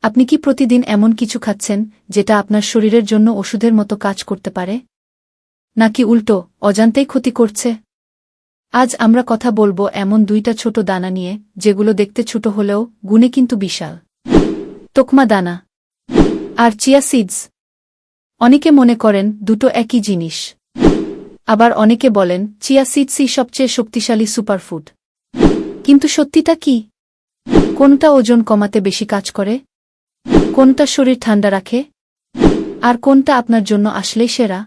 আপনি কি প্রতিদিন এমন কিছু খাচ্ছেন যেটা আপনার শরীরের জন্য ওষুধের মতো কাজ করতে পারে, নাকি উল্টো অজান্তেই ক্ষতি করছে? আজ আমরা কথা বলবো এমন দুইটা ছোট দানা নিয়ে, যেগুলো দেখতে ছোট হলেও গুণে কিন্তু বিশাল। তোকমা দানা আর চিয়া সিডস। অনেকে মনে করেন দুটো একই জিনিস। আবার অনেকে বলেন চিয়া সিডসই সবচেয়ে শক্তিশালী সুপারফুড। কিন্তু সত্যিটা কি? কোনটা ওজন কমাতে বেশি কাজ করে, কোনটা শরীর ঠান্ডা রাখে, আর কোনটা আপনার জন্য আসলেই সেরা?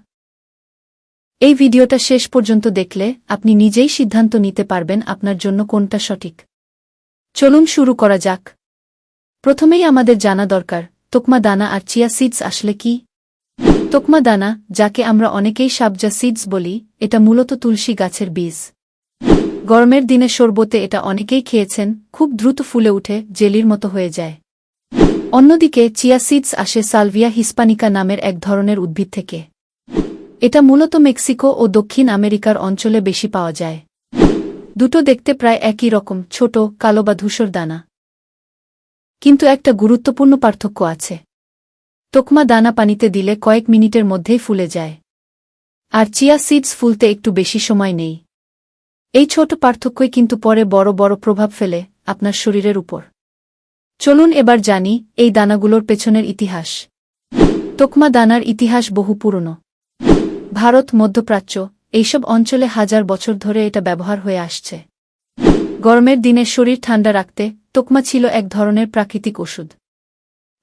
এই ভিডিওটা শেষ পর্যন্ত দেখলে আপনি নিজেই সিদ্ধান্ত নিতে পারবেন আপনার জন্য কোনটা সঠিক। চলুন শুরু করা যাক। প্রথমেই আমাদের জানা দরকার তোকমা দানা আর চিয়া সিডস আসলে কি। তোকমা দানা, যাকে আমরা অনেকেই সাবজা সিডস বলি, এটা মূলত তুলসী গাছের বীজ। গরমের দিনে শরবতে এটা অনেকেই খেয়েছেন, খুব দ্রুত ফুলে উঠে জেলির মতো হয়ে যায়। অন্যদিকে চিয়া সিডস আসে সালভিয়া হিস্পানিকা নামের এক ধরনের উদ্ভিদ থেকে। এটা মূলত মেক্সিকো ও দক্ষিণ আমেরিকার অঞ্চলে বেশি পাওয়া যায়। দুটো দেখতে প্রায় একই রকম, ছোট, কালো বা ধূসর দানা। কিন্তু একটা গুরুত্বপূর্ণ পার্থক্য আছে। তোকমা দানা পানিতে দিলে কয়েক মিনিটের মধ্যেই ফুলে যায়, আর চিয়া সিডস ফুলতে একটু বেশি সময় নেই। এই ছোট পার্থক্যই কিন্তু পরে বড় বড় প্রভাব ফেলে আপনার শরীরের উপর। চলুন এবার জানি এই দানাগুলোর পেছনের ইতিহাস। তোকমা দানার ইতিহাস বহু পুরনো। ভারত, মধ্যপ্রাচ্য এইসব অঞ্চলে হাজার বছর ধরে এটা ব্যবহার হয়ে আসছে। গরমের দিনে শরীর ঠান্ডা রাখতে তোকমা ছিল এক ধরনের প্রাকৃতিক ওষুধ।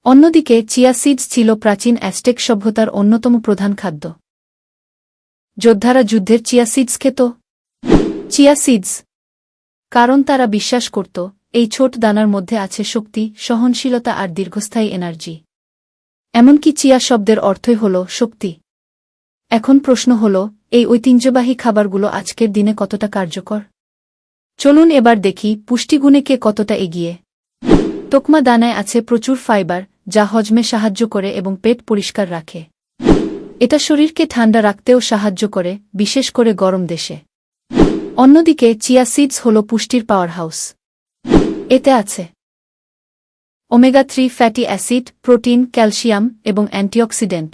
অন্যদিকে চিয়া সিডস ছিল প্রাচীন অ্যাজটেক সভ্যতার অন্যতম প্রধান খাদ্য। যোদ্ধারা যুদ্ধের চিয়া সিডস খেত। চিয়া সিডস কারণ তারা বিশ্বাস করত এই ছোট দানার মধ্যে আছে শক্তি, সহনশীলতা আর দীর্ঘস্থায়ী এনার্জি। এমনকি চিয়া শব্দের অর্থই হল শক্তি। এখন প্রশ্ন হল, এই ঐতিহ্যবাহী খাবারগুলো আজকের দিনে কতটা কার্যকর? চলুন এবার দেখি পুষ্টিগুণে কে কতটা এগিয়ে। তোকমা দানায় আছে প্রচুর ফাইবার, যা হজমে সাহায্য করে এবং পেট পরিষ্কার রাখে। এটা শরীরকে ঠান্ডা রাখতেও সাহায্য করে, বিশেষ করে গরম দেশে। অন্যদিকে চিয়া সিডস হল পুষ্টির পাওয়ার হাউস। এতে আছে omega-3 fatty acid, protein, calcium এবং অ্যান্টিঅক্সিডেন্ট।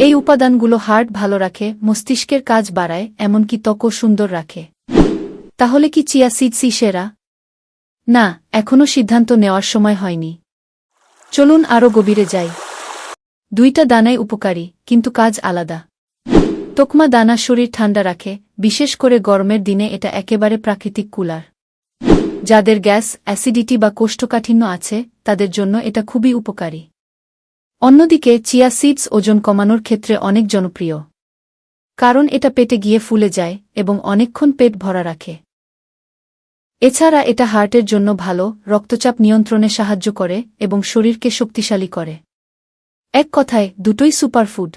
এই উপাদানগুলো হার্ট ভালো রাখে, মস্তিষ্কের কাজ বাড়ায়, এমনকি ত্বকও সুন্দর রাখে। তাহলে কি চিয়া সিডসই সেরা? না, এখনও সিদ্ধান্ত নেওয়ার সময় হয়নি। চলুন আরও গভীরে যাই। দুইটা দানাই উপকারী, কিন্তু কাজ আলাদা। তোকমা দানা শরীর ঠান্ডা রাখে, বিশেষ করে গরমের দিনে এটা একেবারে প্রাকৃতিক কুলার। যাদের গ্যাস, অ্যাসিডিটি বা কোষ্ঠকাঠিন্য আছে, তাদের জন্য এটা খুবই উপকারী। অন্যদিকে চিয়া সিডস ওজন কমানোর ক্ষেত্রে অনেক জনপ্রিয়। কারণ এটা পেটে গিয়ে ফুলে যায় এবং অনেকক্ষণ পেট ভরা রাখে। এছাড়া এটা হার্টের জন্য ভালো, রক্তচাপ নিয়ন্ত্রণে সাহায্য করে এবং শরীরকে শক্তিশালী করে। এক কথায় দুটোই সুপারফুড।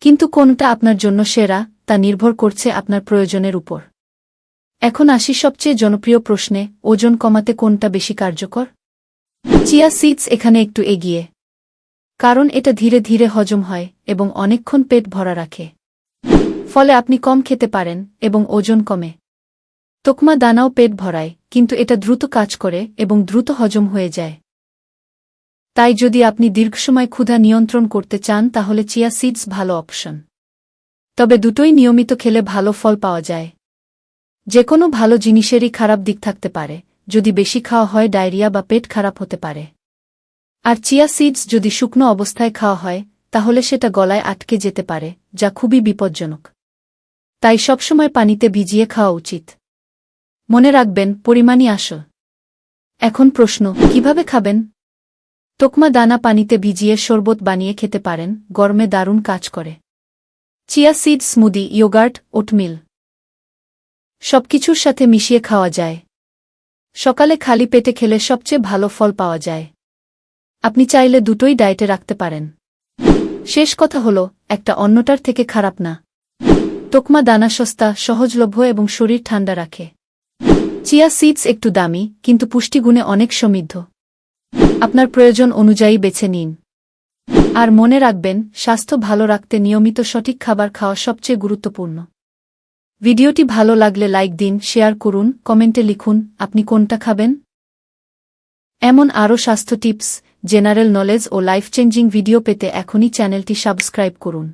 কিন্তু কোনটা আপনার জন্য সেরা তা নির্ভর করছে আপনার প্রয়োজনের উপর। এখন আসি সবচেয়ে জনপ্রিয় প্রশ্নে, ওজন কমাতে কোনটা বেশি কার্যকর? চিয়া সিডস এখানে একটু এগিয়ে। কারণ এটা ধীরে ধীরে হজম হয় এবং অনেকক্ষণ পেট ভরা রাখে। ফলে আপনি কম খেতে পারেন এবং ওজন কমে। তোকমা দানাও পেট ভরায়, কিন্তু এটা দ্রুত কাজ করে এবং দ্রুত হজম হয়ে যায়। তাই যদি আপনি দীর্ঘসময় ক্ষুধা নিয়ন্ত্রণ করতে চান, তাহলে চিয়া সিডস ভালো অপশন। তবে দুটোই নিয়মিত খেলে ভালো ফল পাওয়া যায়। যেকোনো ভালো জিনিসেরই খারাপ দিক থাকতে পারে। যদি বেশি খাওয়া হয়, ডায়রিয়া বা পেট খারাপ হতে পারে। আর চিয়া সিডস যদি শুকনো অবস্থায় খাওয়া হয়, তাহলে সেটা গলায় আটকে যেতে পারে, যা খুবই বিপজ্জনক। তাই সবসময় পানিতে ভিজিয়ে খাওয়া উচিত। মনে রাখবেন, পরিমাণই আসল। এখন প্রশ্ন, কিভাবে খাবেন? তোকমা দানা পানিতে ভিজিয়ে শরবত বানিয়ে খেতে পারেন, গরমে দারুণ কাজ করে। Chia seed smoothie, yogurt, oatmeal সবকিছুর সাথে মিশিয়ে খাওয়া যায়। সকালে খালি পেটে খেলে সবচেয়ে ভালো ফল পাওয়া যায়। আপনি চাইলে দুটোই ডায়েটে রাখতে পারেন। শেষ কথা হলো, একটা অন্যটার থেকে খারাপ না। তোকমা দানা সস্তা, সহজলভ্য এবং শরীর ঠান্ডা রাখে। চিয়া সিডস একটু দামি, কিন্তু পুষ্টিগুণে অনেক সমৃদ্ধ। আপনার প্রয়োজন অনুযায়ী বেছে নিন। আর মনে রাখবেন, স্বাস্থ্য ভালো রাখতে নিয়মিত সঠিক খাবার খাওয়া সবচেয়ে গুরুত্বপূর্ণ। ভিডিওটি ভালো লাগলে লাইক দিন, শেয়ার করুন, কমেন্টে লিখুন আপনি কোনটা খাবেন। এমন আরও স্বাস্থ্য টিপস, জেনারেল নলেজ ও লাইফ চেঞ্জিং ভিডিও পেতে এখনই চ্যানেলটি সাবস্ক্রাইব করুন।